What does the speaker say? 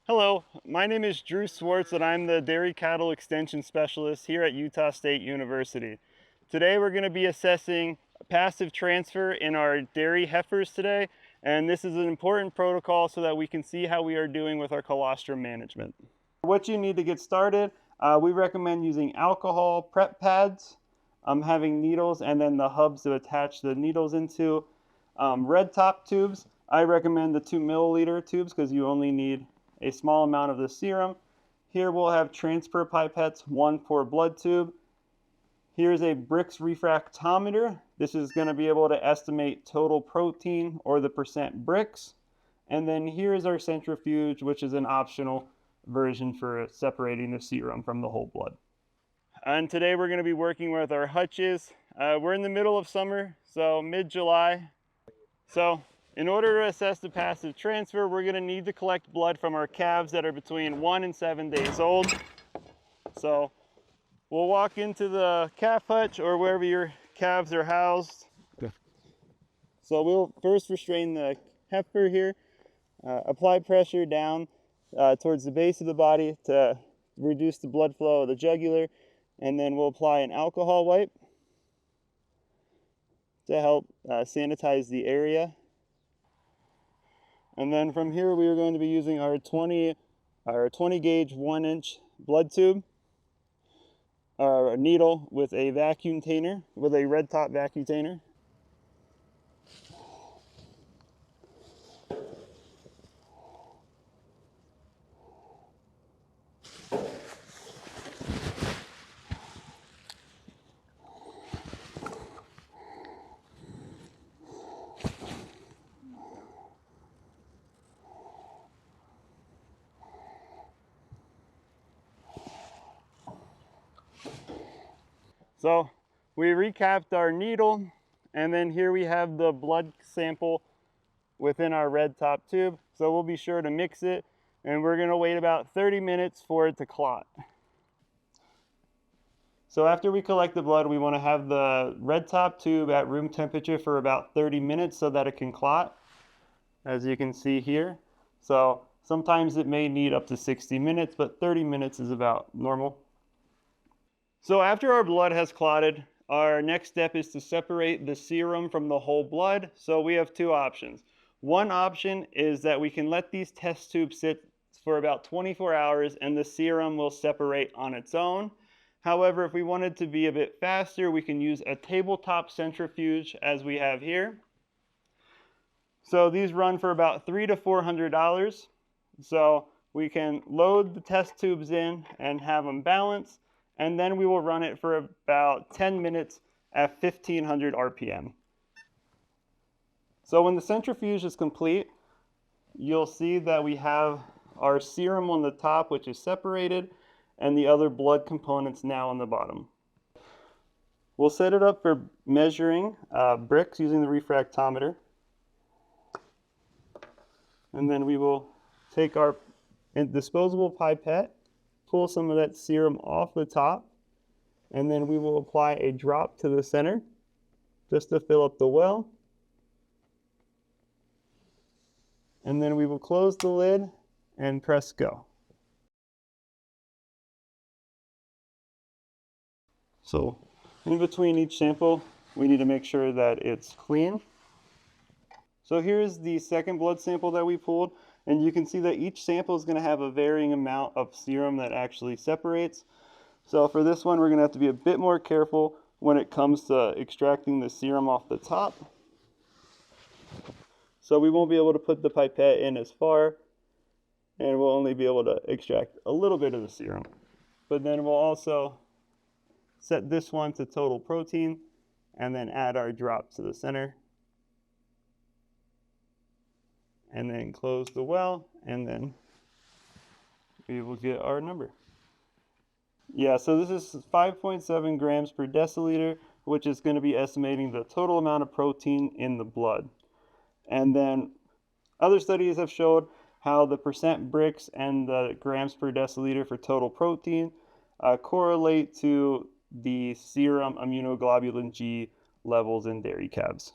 Hello, my name is Drew Swartz and I'm the Dairy Cattle Extension Specialist here at Utah State University. Today we're going to be assessing passive transfer in our dairy heifers today, and this is an important protocol so that we can see how we are doing with our colostrum management. What you need to get started, we recommend using alcohol prep pads, having needles, and then the hubs to attach the needles into. Red top tubes, I recommend the 2 milliliter tubes because you only need a small amount of the serum. Here we'll have transfer pipettes, one per blood tube. Here's a Brix refractometer. This is going to be able to estimate total protein or the percent Brix. And then here's our centrifuge, which is an optional version for separating the serum from the whole blood. And today we're going to be working with our hutches. We're in the middle of summer, so mid-July. So in order to assess the passive transfer, we're going to need to collect blood from our calves that are between 1 and 7 days old. So we'll walk into the calf hutch or wherever your calves are housed. Okay. So we'll first restrain the heifer here, apply pressure down towards the base of the body to reduce the blood flow of the jugular, and then we'll apply an alcohol wipe to help sanitize the area. And then from here, we are going to be using our 20 gauge 1-inch blood tube, our needle with a vacuum tainer, with a red top vacuum tainer. So we recapped our needle, and then here we have the blood sample within our red top tube. So we'll be sure to mix it, and we're going to wait about 30 minutes for it to clot. So after we collect the blood, we want to have the red top tube at room temperature for about 30 minutes so that it can clot, as you can see here. So sometimes it may need up to 60 minutes, but 30 minutes is about normal. So after our blood has clotted, our next step is to separate the serum from the whole blood. So we have two options. One option is that we can let these test tubes sit for about 24 hours and the serum will separate on its own. However, if we wanted to be a bit faster, we can use a tabletop centrifuge as we have here. So these run for about $300 to $400. So we can load the test tubes in and have them balanced, and then we will run it for about 10 minutes at 1500 RPM. So when the centrifuge is complete, you'll see that we have our serum on the top, which is separated, and the other blood components now on the bottom. We'll set it up for measuring Brix using the refractometer. And then we will take our disposable pipette, pull some of that serum off the top, and then we will apply a drop to the center just to fill up the well. And then we will close the lid and press go. So in between each sample, we need to make sure that it's clean. So here's the second blood sample that we pulled. And you can see that each sample is going to have a varying amount of serum that actually separates. So for this one, we're going to have to be a bit more careful when it comes to extracting the serum off the top. So we won't be able to put the pipette in as far, and we'll only be able to extract a little bit of the serum. But then we'll also set this one to total protein, and then add our drop to the center. And then close the well, and then we will get our number. Yeah, so this is 5.7 grams per deciliter, which is going to be estimating the total amount of protein in the blood. And then other studies have showed how the percent Brix and the grams per deciliter for total protein correlate to the serum immunoglobulin G levels in dairy calves.